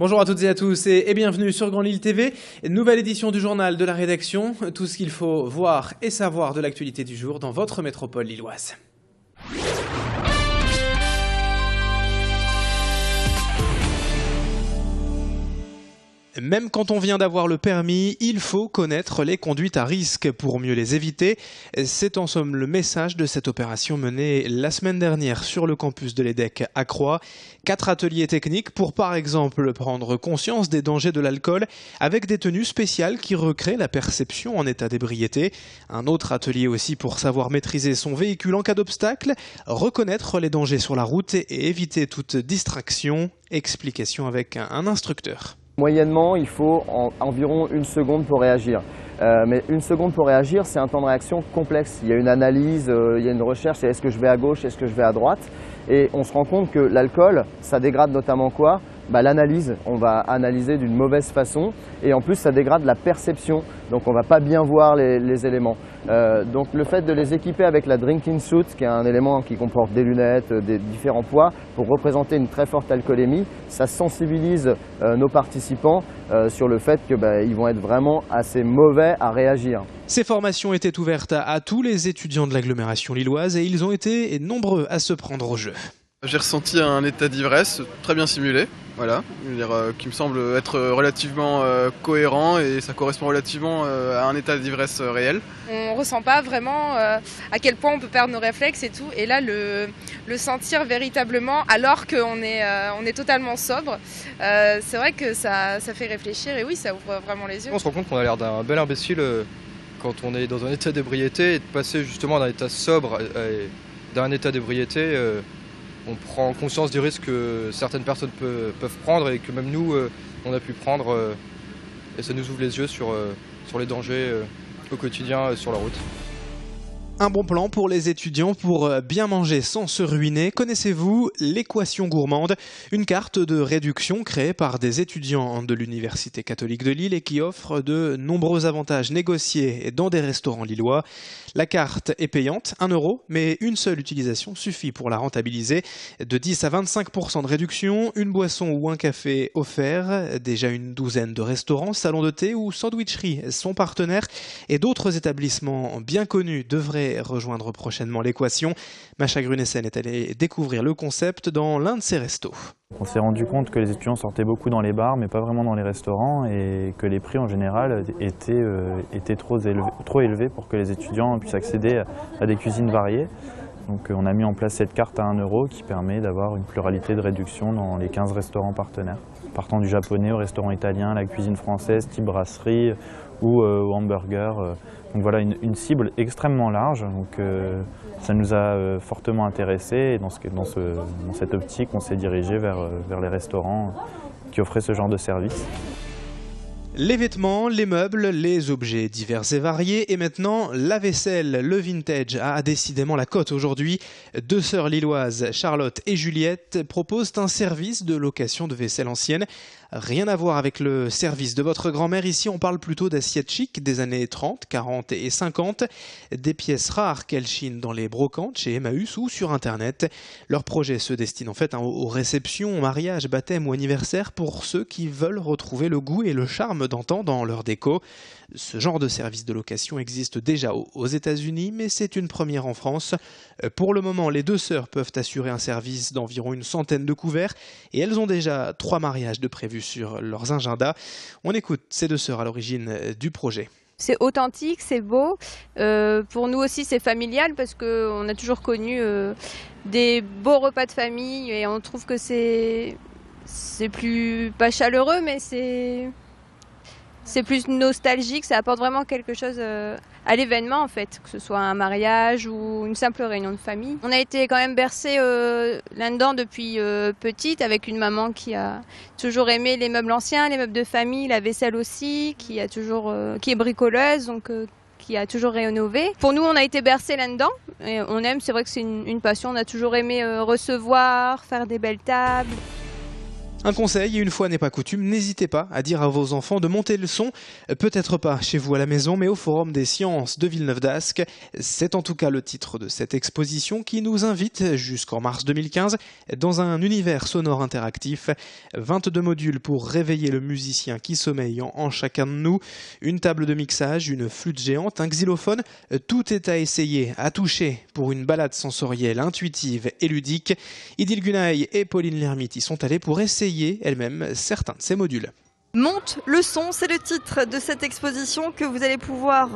Bonjour à toutes et à tous et bienvenue sur Grand Lille TV, nouvelle édition du journal de la rédaction, tout ce qu'il faut voir et savoir de l'actualité du jour dans votre métropole lilloise. Même quand on vient d'avoir le permis, il faut connaître les conduites à risque pour mieux les éviter. C'est en somme le message de cette opération menée la semaine dernière sur le campus de l'EDEC à Croix. 4 ateliers techniques pour par exemple prendre conscience des dangers de l'alcool avec des tenues spéciales qui recréent la perception en état d'ébriété. Un autre atelier aussi pour savoir maîtriser son véhicule en cas d'obstacle, reconnaître les dangers sur la route et éviter toute distraction. Explication avec un instructeur. Moyennement, il faut environ 1 seconde pour réagir. Mais 1 seconde pour réagir, c'est un temps de réaction complexe. Il y a une analyse, il y a une recherche, c'est est-ce que je vais à gauche, est-ce que je vais à droite. Et on se rend compte que l'alcool, ça dégrade notamment quoi ? L'analyse, on va analyser d'une mauvaise façon et en plus ça dégrade la perception, donc on ne va pas bien voir les éléments. Donc le fait de les équiper avec la drinking suit, qui est un élément qui comporte des lunettes, des différents poids, pour représenter une très forte alcoolémie, ça sensibilise nos participants sur le fait qu'ils vont être vraiment assez mauvais à réagir. Ces formations étaient ouvertes à tous les étudiants de l'agglomération lilloise et ils ont été nombreux à se prendre au jeu. J'ai ressenti un état d'ivresse très bien simulé, voilà, qui me semble être relativement cohérent et ça correspond relativement à un état d'ivresse réel. On ne ressent pas vraiment à quel point on peut perdre nos réflexes et tout, et là le sentir véritablement alors qu'on est totalement sobre, c'est vrai que ça fait réfléchir et oui, ça ouvre vraiment les yeux. On se rend compte qu'on a l'air d'un bel imbécile quand on est dans un état d'ébriété et de passer justement d'un état sobre d'un état d'ébriété. On prend conscience du risque que certaines personnes peuvent prendre et que même nous, on a pu prendre. Et ça nous ouvre les yeux sur les dangers au quotidien sur la route. Un bon plan pour les étudiants pour bien manger sans se ruiner. Connaissez-vous l'équation gourmande? Une carte de réduction créée par des étudiants de l'Université catholique de Lille et qui offre de nombreux avantages négociés dans des restaurants lillois. La carte est payante, 1 €, mais une seule utilisation suffit pour la rentabiliser. De 10 à 25% de réduction, une boisson ou un café offert. Déjà une douzaine de restaurants, salons de thé ou sandwicheries sont partenaires et d'autres établissements bien connus devraient rejoindre prochainement l'équation. Macha Grunessen est allée découvrir le concept dans l'un de ces restos. On s'est rendu compte que les étudiants sortaient beaucoup dans les bars mais pas vraiment dans les restaurants et que les prix en général étaient trop élevés pour que les étudiants puissent accéder à des cuisines variées. Donc on a mis en place cette carte à 1 € qui permet d'avoir une pluralité de réduction dans les 15 restaurants partenaires. Partant du japonais au restaurant italien, la cuisine française, type brasserie ou au hamburger. Donc voilà une cible extrêmement large, donc ça nous a fortement intéressés et dans cette optique on s'est dirigé vers les restaurants qui offraient ce genre de service. Les vêtements, les meubles, les objets divers et variés et maintenant la vaisselle. Le vintage a décidément la cote aujourd'hui. 2 sœurs lilloises, Charlotte et Juliette, proposent un service de location de vaisselle ancienne. Rien à voir avec le service de votre grand-mère. Ici, on parle plutôt d'assiettes chic des années 30, 40 et 50. Des pièces rares qu'elles chinent dans les brocantes chez Emmaüs ou sur Internet. Leur projet se destine en fait aux réceptions, mariages, baptêmes ou anniversaires pour ceux qui veulent retrouver le goût et le charme d'antan dans leur déco. Ce genre de service de location existe déjà aux États-Unis, mais c'est une première en France. Pour le moment, les 2 sœurs peuvent assurer un service d'environ une centaine de couverts et elles ont déjà 3 mariages de prévus sur leurs agendas. On écoute ces 2 sœurs à l'origine du projet. C'est authentique, c'est beau. Pour nous aussi, c'est familial parce qu'on a toujours connu des beaux repas de famille et on trouve que c'est plus pas chaleureux, mais c'est plus nostalgique, ça apporte vraiment quelque chose à l'événement en fait, que ce soit un mariage ou une simple réunion de famille. On a été quand même bercés là-dedans depuis petite avec une maman qui a toujours aimé les meubles anciens, les meubles de famille, la vaisselle aussi, qui est bricoleuse, donc qui a toujours rénové. Pour nous, on a été bercés là-dedans et on aime, c'est vrai que c'est une passion, on a toujours aimé recevoir, faire des belles tables. Un conseil, une fois n'est pas coutume, n'hésitez pas à dire à vos enfants de monter le son, peut-être pas chez vous à la maison, mais au Forum des Sciences de Villeneuve-d'Ascq. C'est en tout cas le titre de cette exposition qui nous invite jusqu'en mars 2015 dans un univers sonore interactif. 22 modules pour réveiller le musicien qui sommeille en chacun de nous, une table de mixage, une flûte géante, un xylophone, tout est à essayer, à toucher pour une balade sensorielle, intuitive et ludique. Idil Gunay et Pauline Lermite y sont allées pour essayer elle-même certains de ces modules. Monte le son, c'est le titre de cette exposition que vous allez pouvoir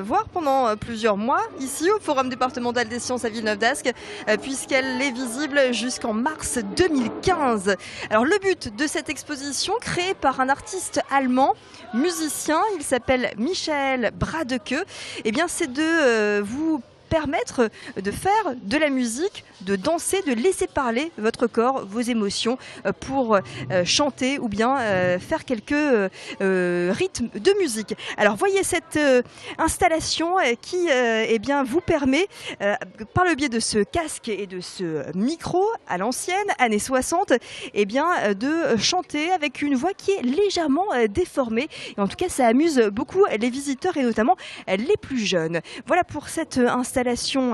voir pendant plusieurs mois ici au Forum départemental des sciences à Villeneuve-d'Ascq puisqu'elle est visible jusqu'en mars 2015. Alors le but de cette exposition, créée par un artiste allemand, musicien, il s'appelle Michael Bradeke, eh bien c'est de vous permettre de faire de la musique, de danser, de laisser parler votre corps, vos émotions pour chanter ou bien faire quelques rythmes de musique. Alors voyez cette installation qui eh bien, vous permet par le biais de ce casque et de ce micro à l'ancienne, années 60, eh bien, de chanter avec une voix qui est légèrement déformée. Et en tout cas, ça amuse beaucoup les visiteurs et notamment les plus jeunes. Voilà pour cette installation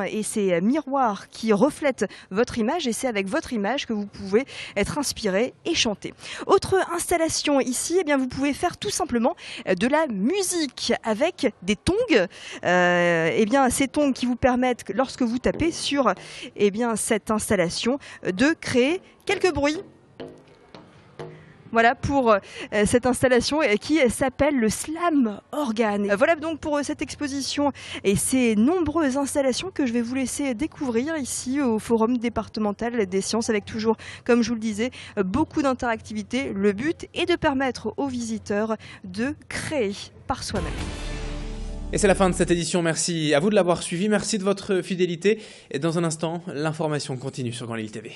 et ces miroirs qui reflètent votre image et c'est avec votre image que vous pouvez être inspiré et chanter. Autre installation ici, eh bien, vous pouvez faire tout simplement de la musique avec des tongs. Eh bien, ces tongs qui vous permettent, lorsque vous tapez sur eh bien, cette installation, de créer quelques bruits. Voilà pour cette installation qui s'appelle le Slam Organ. Voilà donc pour cette exposition et ces nombreuses installations que je vais vous laisser découvrir ici au Forum départemental des sciences avec toujours, comme je vous le disais, beaucoup d'interactivité. Le but est de permettre aux visiteurs de créer par soi-même. Et c'est la fin de cette édition, merci à vous de l'avoir suivi, merci de votre fidélité. Et dans un instant, l'information continue sur Grand Lille TV.